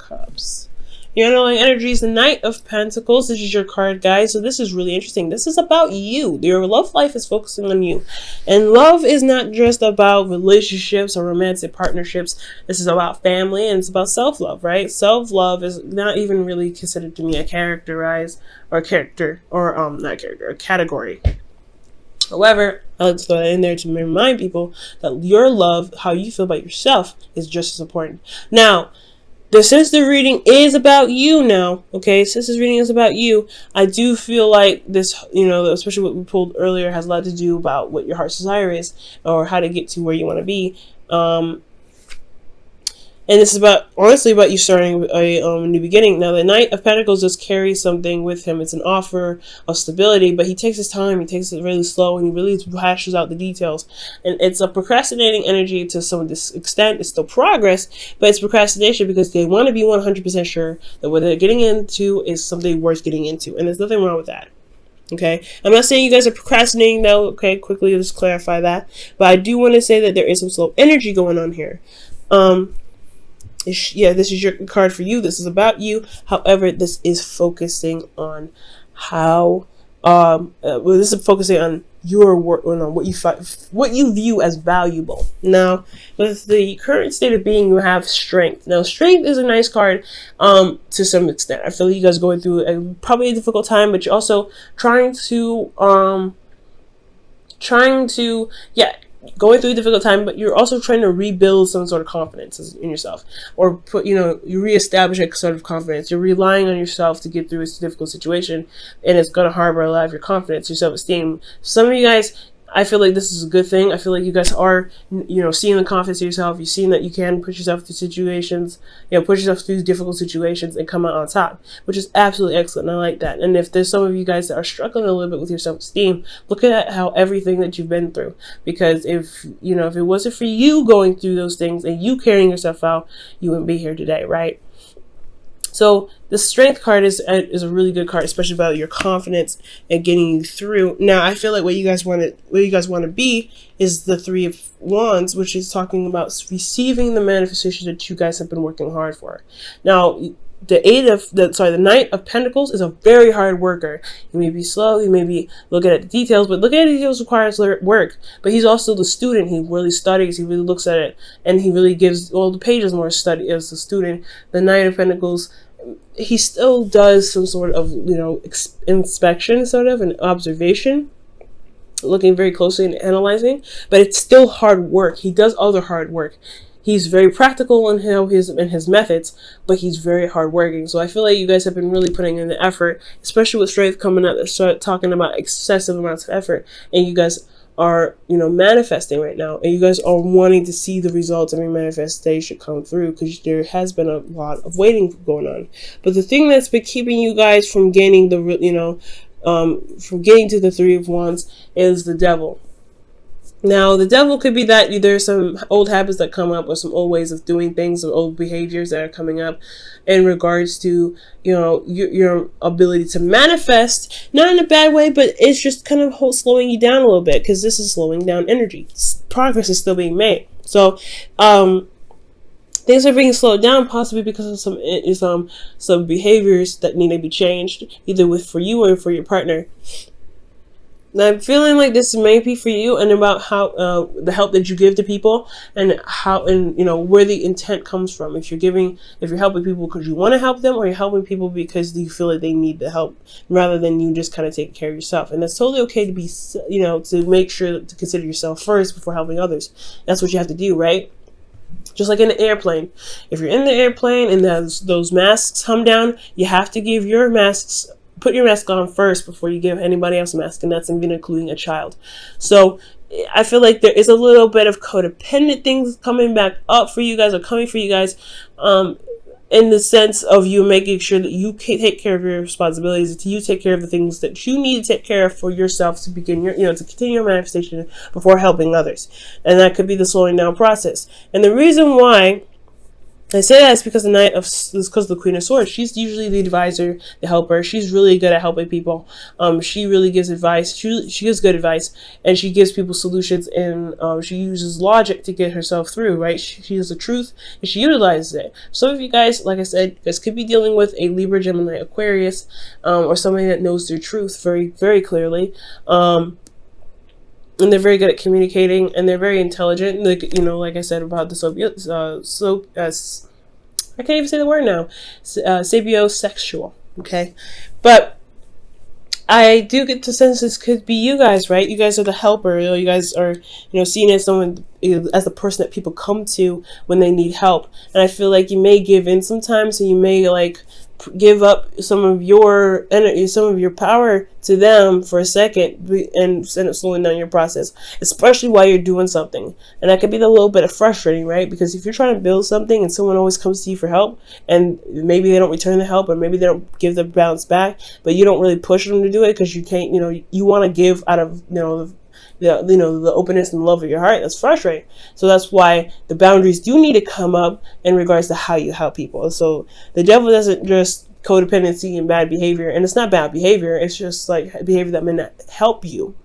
Cups. Your underlying energy is the Knight of Pentacles. This is your card, guys. So this is really interesting. This is about you. Your love life is focusing on you. And love is not just about relationships or romantic partnerships. This is about family, and it's about self-love, right? Self-love is not even really considered to me a category. However, I like to throw that in there to remind people that your love, how you feel about yourself, is just as important. Now, since the reading is about you now, okay, since this reading is about you, I do feel like this, especially what we pulled earlier, has a lot to do about what your heart's desire is, or how to get to where you want to be. And this is honestly about you starting a new beginning. Now, the Knight of Pentacles just carries something with him. It's an offer of stability, but he takes his time. He takes it really slow, and he really hashes out the details. And it's a procrastinating energy to some extent. It's still progress, but it's procrastination because they want to be 100% sure that what they're getting into is something worth getting into. And there's nothing wrong with that. Okay, I'm not saying you guys are procrastinating though. Okay, quickly, let's clarify that. But I do want to say that there is some slow energy going on here. This is your card for you. This is about you. However, this is focusing on how, this is focusing on your work, on what you view as valuable. Now, with the current state of being, you have strength. Now, strength is a nice card, to some extent. I feel like you guys are going through probably a difficult time, but you're also going through a difficult time, but you're also trying to rebuild some sort of confidence in yourself, or you reestablish a sort of confidence. You're relying on yourself to get through this difficult situation, and it's going to harbor a lot of your confidence, your self-esteem. Some of you guys, I feel like this is a good thing. I feel like you guys are, seeing the confidence in yourself. You've seen that you can push yourself through situations, push yourself through difficult situations and come out on top, which is absolutely excellent. I like that. And if there's some of you guys that are struggling a little bit with your self-esteem, look at how everything that you've been through. Because if it wasn't for you going through those things and you carrying yourself out, you wouldn't be here today, right? So the strength card is a really good card, especially about your confidence and getting you through. Now, I feel like what you guys want to be is the Three of Wands, which is talking about receiving the manifestation that you guys have been working hard for. Now, the Knight of Pentacles is a very hard worker. He may be slow, he may be looking at the details, but looking at the details requires work. But he's also the student. He really studies, he really looks at it, and he really gives all the pages more study as a student. The Knight of Pentacles, he still does some sort of, inspection, sort of, an observation, looking very closely and analyzing, but it's still hard work. He does other hard work. He's very practical in his methods, but he's very hardworking. So I feel like you guys have been really putting in the effort, especially with strength coming up. Start talking about excessive amounts of effort, and you guys are manifesting right now, and you guys are wanting to see the results of your manifestation come through, because there has been a lot of waiting going on. But the thing that's been keeping you guys from gaining from getting to the Three of Wands is the Devil. Now, the Devil could be that there's some old habits that come up, or some old ways of doing things, or old behaviors that are coming up in regards to, your ability to manifest, not in a bad way, but it's just kind of slowing you down a little bit, because this is slowing down energy. Progress is still being made. So, things are being slowed down, possibly because of some behaviors that need to be changed, either for you or for your partner. Now, I'm feeling like this may be for you, and about how the help that you give to people, and where the intent comes from. If you're helping people because you want to help them, or you're helping people because you feel like they need the help, rather than you just kind of taking care of yourself. And that's totally okay to be, to make sure to consider yourself first before helping others. That's what you have to do, right? Just like in an airplane. If you're in the airplane and those masks come down, you have to put your mask on first before you give anybody else a mask, and that's even including a child. So I feel like there is a little bit of codependent things coming back up for you guys, or coming for you guys, in the sense of you making sure that you take care of your responsibilities, that you take care of the things that you need to take care of for yourself to begin to continue your manifestation before helping others. And that could be the slowing down process. And the reason why I say that it's because because the Queen of Swords. She's usually the advisor, the helper. She's really good at helping people. She really gives advice. She gives good advice, and she gives people solutions. And she uses logic to get herself through. Right? She has the truth, and she utilizes it. Some of you guys, like I said, you guys could be dealing with a Libra, Gemini, Aquarius, or somebody that knows their truth very, very clearly. And they're very good at communicating, and they're very intelligent. Like, like I said about the I can't even say the word now. Sapiosexual. Okay, but I do get the sense this could be you guys, right? You guys are the helper. You guys are, seen as someone, as the person that people come to when they need help. And I feel like you may give in sometimes, and you may give up some of your energy, some of your power to them for a second, and end up slowing down your process, especially while you're doing something. And that could be a little bit of frustrating, right? Because if you're trying to build something and someone always comes to you for help, and maybe they don't return the help, or maybe they don't give the bounce back, but you don't really push them to do it because you can't, you want to give out of, the openness and love of your heart. That's frustrating. So that's why the boundaries do need to come up in regards to how you help people. So the devil doesn't just codependency and bad behavior, and it's not bad behavior, it's just like behavior that may not help you.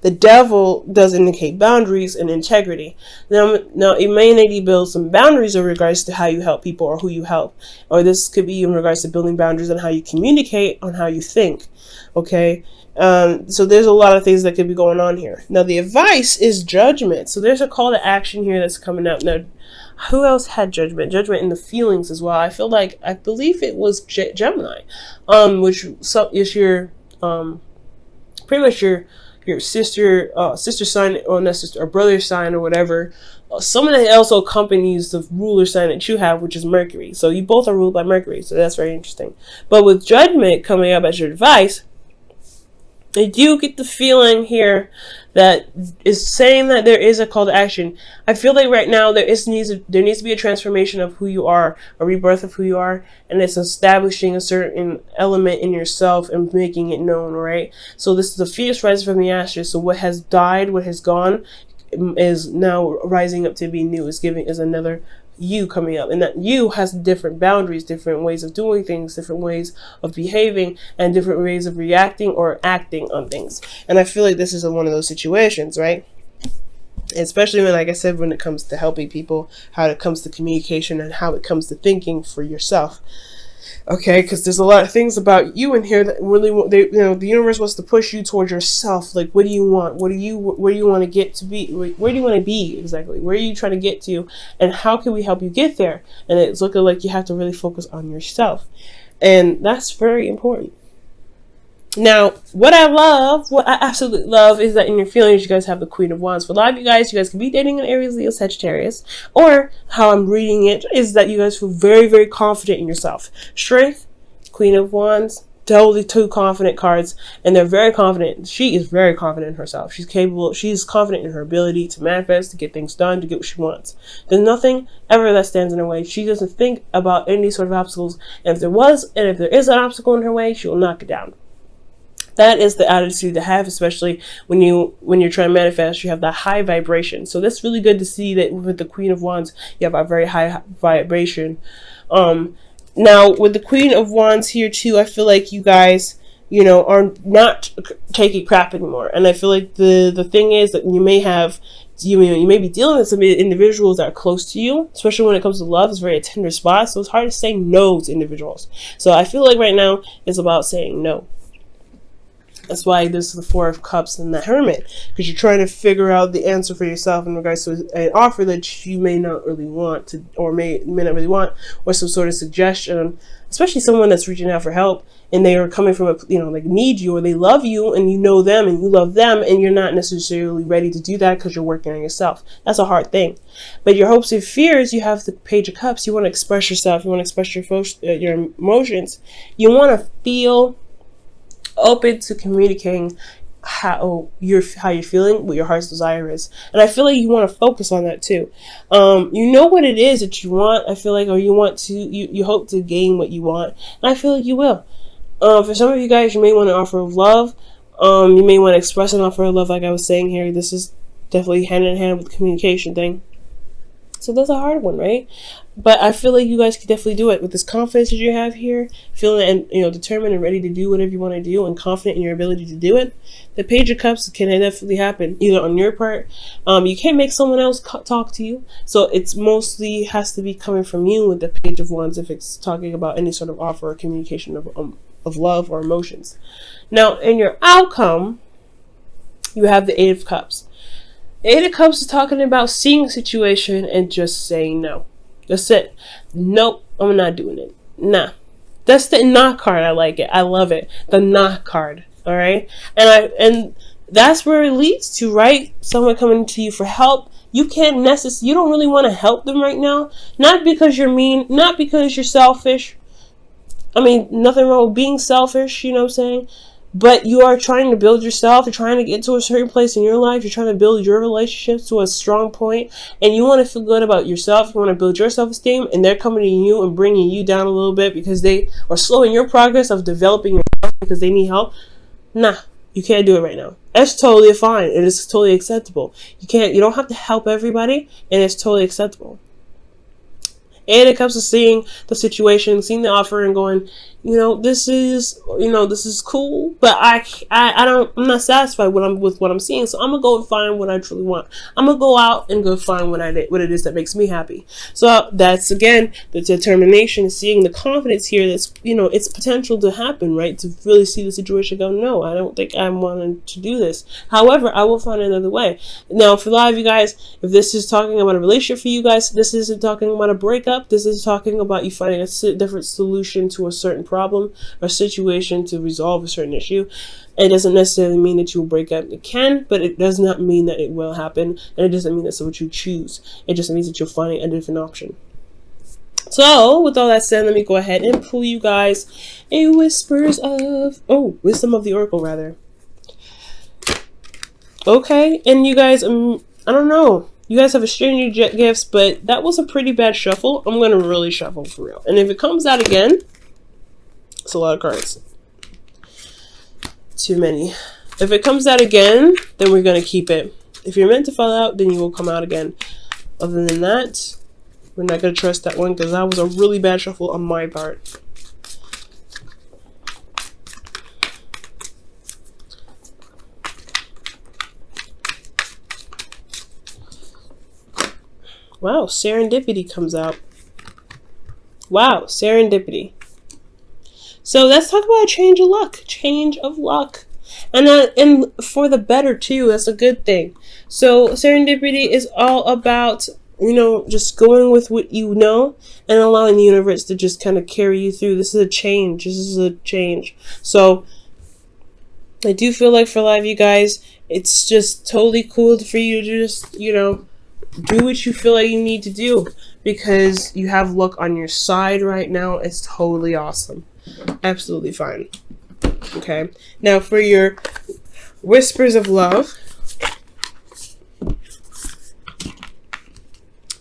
The devil does indicate boundaries and integrity. Now it may need to build some boundaries in regards to how you help people or who you help, or this could be in regards to building boundaries on how you communicate, on how you think. Okay, so there's a lot of things that could be going on here. Now the advice is judgment. So there's a call to action here that's coming up. Now, who else had judgment? Judgment in the feelings as well. I believe it was Gemini, which is your pretty much your sister sign, or not sister, or brother sign, or whatever. Someone that also accompanies the ruler sign that you have, which is Mercury. So you both are ruled by Mercury. So that's very interesting. But with judgment coming up as your advice, I do get the feeling here that is saying that there is a call to action. I feel like right now there needs to be a transformation of who you are, a rebirth of who you are, and it's establishing a certain element in yourself and making it known, right? So this is a fierce rise from the ashes. So what has died, what has gone, is now rising up to be new. Is another you coming up, and that you has different boundaries, different ways of doing things, different ways of behaving, and different ways of reacting or acting on things. And I feel like this is one of those situations, right? Especially when, like I said, when it comes to helping people, how it comes to communication, and how it comes to thinking for yourself. Okay, because there's a lot of things about you in here that really, the universe wants to push you towards yourself. Like, what do you want? Where do you want to get to be? Where do you want to be exactly? Where are you trying to get to? And how can we help you get there? And it's looking like you have to really focus on yourself, and that's very important. Now, what I absolutely love, is that in your feelings, you guys have the Queen of Wands. For a lot of you guys can be dating an Aries, Leo, Sagittarius, or how I'm reading it is that you guys feel very, very confident in yourself. Strength, Queen of Wands, totally two confident cards, and they're very confident. She is very confident in herself. She's capable. She's confident in her ability to manifest, to get things done, to get what she wants. There's nothing ever that stands in her way. She doesn't think about any sort of obstacles, and if there is an obstacle in her way, she will knock it down. That is the attitude to have, especially when you're trying to manifest. You have that high vibration. So that's really good to see that with the Queen of Wands, you have a very high vibration. Now with the Queen of Wands here too, I feel like you guys, are not taking crap anymore. And I feel like the thing is that you may be dealing with some individuals that are close to you, especially when it comes to love. It's very a tender spot, so it's hard to say no to individuals. So I feel like right now it's about saying no. That's why this is the Four of Cups and the Hermit, because you're trying to figure out the answer for yourself in regards to an offer that you may not really want to, or may not really want, or some sort of suggestion, especially someone that's reaching out for help and they are coming from like need you, or they love you and you know them and you love them, and you're not necessarily ready to do that because you're working on yourself. That's a hard thing. But your hopes and fears, you have the Page of Cups. You want to express yourself. You want to express your emotions. You want to feel open to communicating how you're feeling, what your heart's desire is. And I feel like you want to focus on that too. You know what it is that you want, I feel like, or you hope to gain what you want, and I feel like you will. For some of you guys, you may want an offer of love. You may want to express an offer of love, like I was saying here. This is definitely hand in hand with the communication thing. So that's a hard one, right? But I feel like you guys can definitely do it with this confidence that you have here, feeling and determined and ready to do whatever you want to do, and confident in your ability to do it. The Page of Cups can definitely happen either on your part. You can't make someone else talk to you, so it's mostly has to be coming from you with the Page of Wands if it's talking about any sort of offer or communication of love or emotions. Now, in your outcome, you have the Eight of Cups. The Eight of Cups is talking about seeing a situation and just saying no. That's it. Nope, I'm not doing it. Nah. That's the nah card. I like it. I love it. The nah card. All right. And that's where it leads to, right? Someone coming to you for help. You don't really want to help them right now. Not because you're mean, not because you're selfish. I mean, nothing wrong with being selfish, you know what I'm saying? But you are trying to build yourself. You're trying to get to a certain place in your life. You're trying to build your relationships to a strong point. And you want to feel good about yourself. You want to build your self-esteem. And they're coming to you and bringing you down a little bit because they are slowing your progress of developing yourself because they need help. Nah, you can't do it right now. That's totally fine. It is totally acceptable. You don't have to help everybody. And it's totally acceptable. And it comes to seeing the situation, seeing the offer, and going, this is cool, but I'm not satisfied with what I'm seeing. So I'm gonna go and find what I truly want. I'm gonna go out and go find what it is that makes me happy. So that's again the determination, seeing the confidence here. That's it's potential to happen, right? To really see the situation, go, no, I don't think I'm wanting to do this. However, I will find another way. Now, for a lot of you guys, if this is talking about a relationship for you guys, this isn't talking about a breakup. This is talking about you finding a different solution to a certain problem or situation to resolve a certain issue. It doesn't necessarily mean that you will break up. It can, but it does not mean that it will happen, and it doesn't mean that's what you choose. It just means that you're finding a different option. So, with all that said, let me go ahead and pull you guys a wisdom of the Oracle, rather. Okay, and you guys, I don't know. You guys have exchanged your gifts, but that was a pretty bad shuffle. I'm going to really shuffle for real. And if it comes out again, it's a lot of cards. Too many. If it comes out again, then we're going to keep it. If you're meant to fall out, then you will come out again. Other than that, we're not going to trust that one because that was a really bad shuffle on my part. Wow, serendipity comes out. Wow, serendipity. So let's talk about a change of luck. Change of luck. And for the better too. That's a good thing. So serendipity is all about, just going with what you know and allowing the universe to just kind of carry you through. This is a change. This is a change. So I do feel like for a lot of you guys, it's just totally cool for you to just, do what you feel like you need to do because you have luck on your side right now. It's totally awesome. Absolutely fine. Okay. Now for your whispers of love.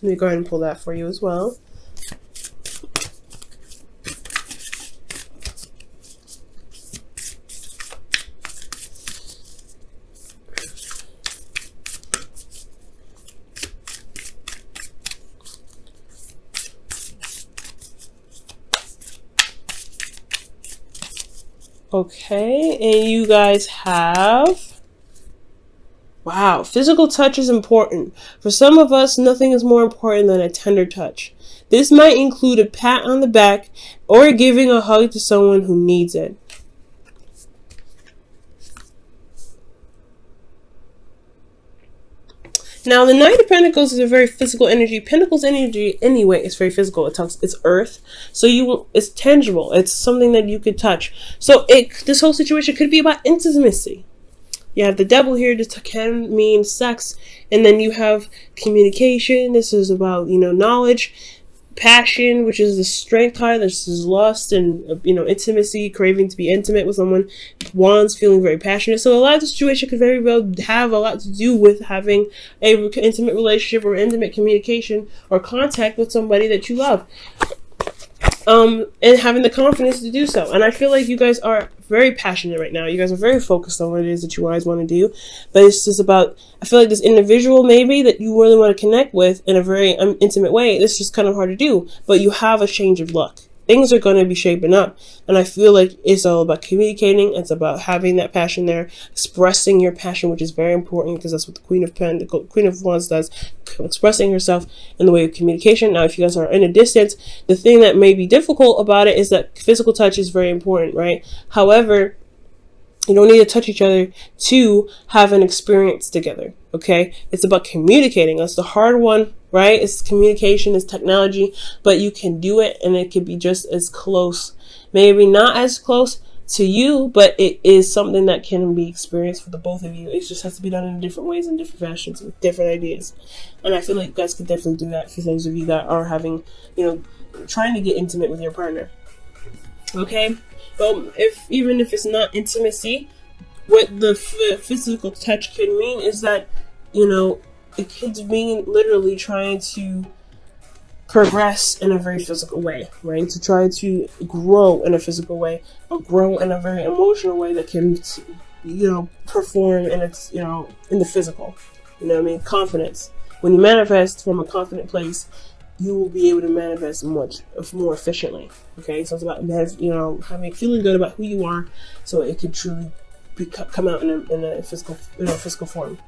Let me go ahead and pull that for you as well. Okay, and you guys have, wow, physical touch is important. For some of us, nothing is more important than a tender touch. This might include a pat on the back or giving a hug to someone who needs it. Now, the Knight of Pentacles is a very physical energy. Pentacles energy, anyway, is very physical. It's earth, so it's tangible. It's something that you could touch. So this whole situation could be about intimacy. You have the Devil here. This can mean sex, and then you have communication. This is about knowledge, passion, which is the Strength card. This is lust and intimacy, craving to be intimate with someone. Wands, feeling very passionate. So a lot of the situation could very well have a lot to do with having a intimate relationship or intimate communication or contact with somebody that you love. and having the confidence to do so. And I feel like you guys are very passionate right now. You guys are very focused on what it is that you guys want to do. But it's just about, I feel like this individual maybe that you really want to connect with in a very intimate way, it's just kind of hard to do. But you have a change of luck. Things are going to be shaping up. And I feel like it's all about communicating. It's about having that passion there, expressing your passion, which is very important because that's what the Queen of Wands does, expressing herself in the way of communication. Now, if you guys are in a distance, the thing that may be difficult about it is that physical touch is very important, right? However, you don't need to touch each other to have an experience together, okay? It's about communicating. That's the hard one, right? It's communication, it's technology, but you can do it and it can be just as close. Maybe not as close to you, but it is something that can be experienced for the both of you. It just has to be done in different ways and different fashions with different ideas. And I feel like you guys could definitely do that for those of you that are having, trying to get intimate with your partner. Okay? Well, even if it's not intimacy, what the physical touch could mean is that, it could mean literally trying to progress in a very physical way, right? To try to grow in a physical way, or grow in a very emotional way that can, perform in its, in the physical. Confidence. When you manifest from a confident place, you will be able to manifest much more efficiently. Okay, so it's about feeling good about who you are, so it can truly come out in a physical form.